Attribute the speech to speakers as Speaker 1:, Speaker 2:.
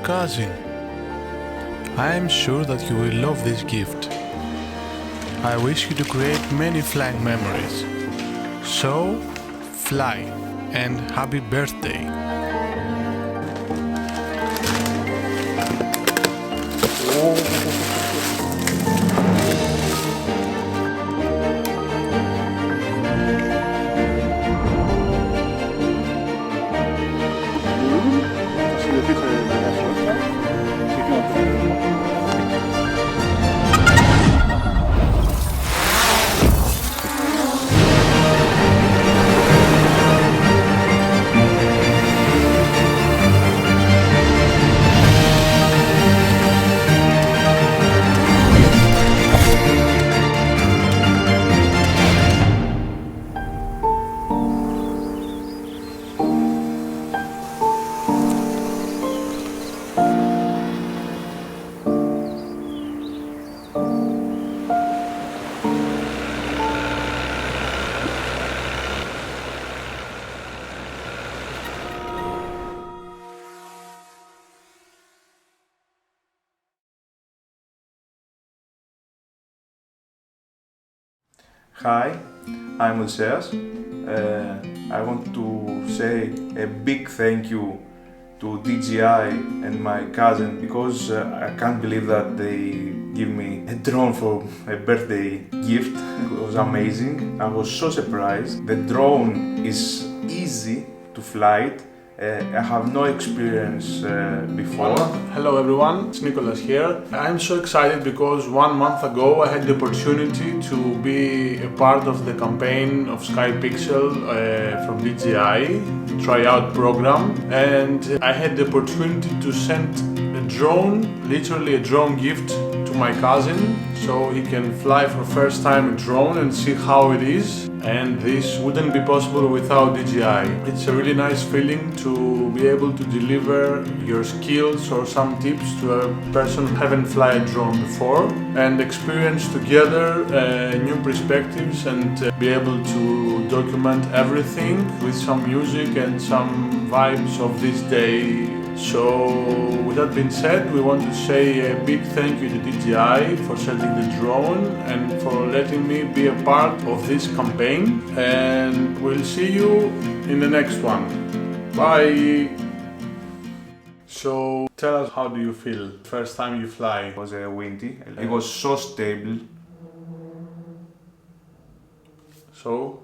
Speaker 1: cousin. I am sure that you will love this gift. I wish you to create many flying memories. So, fly and happy birthday.
Speaker 2: Hi, I'm Odysseas. I want to say a big thank you to DJI and my cousin because I can't believe that they give me a drone for a birthday gift. It was amazing. I was so surprised. The drone is easy to fly it. I have no experience before.
Speaker 3: Hello everyone, it's Nicholas here. I'm so excited because 1 month ago I had the opportunity to be a part of the campaign of SkyPixel from DJI tryout program, and I had the opportunity to send a drone, literally a drone gift to my cousin so he can fly for first time a drone and see how it is. And this wouldn't be possible without DJI. It's a really nice feeling to be able to deliver your skills or some tips to a person who haven't flown a drone before and experience together new perspectives and be able to document everything with some music and some vibes of this day. So, with that being said, we want to say a big thank you to DJI for sending the drone and for letting me be a part of this campaign. And we'll see you in the next one. Bye! So, tell us, how do you feel first time you fly?
Speaker 2: It was windy. It was so stable.
Speaker 3: So?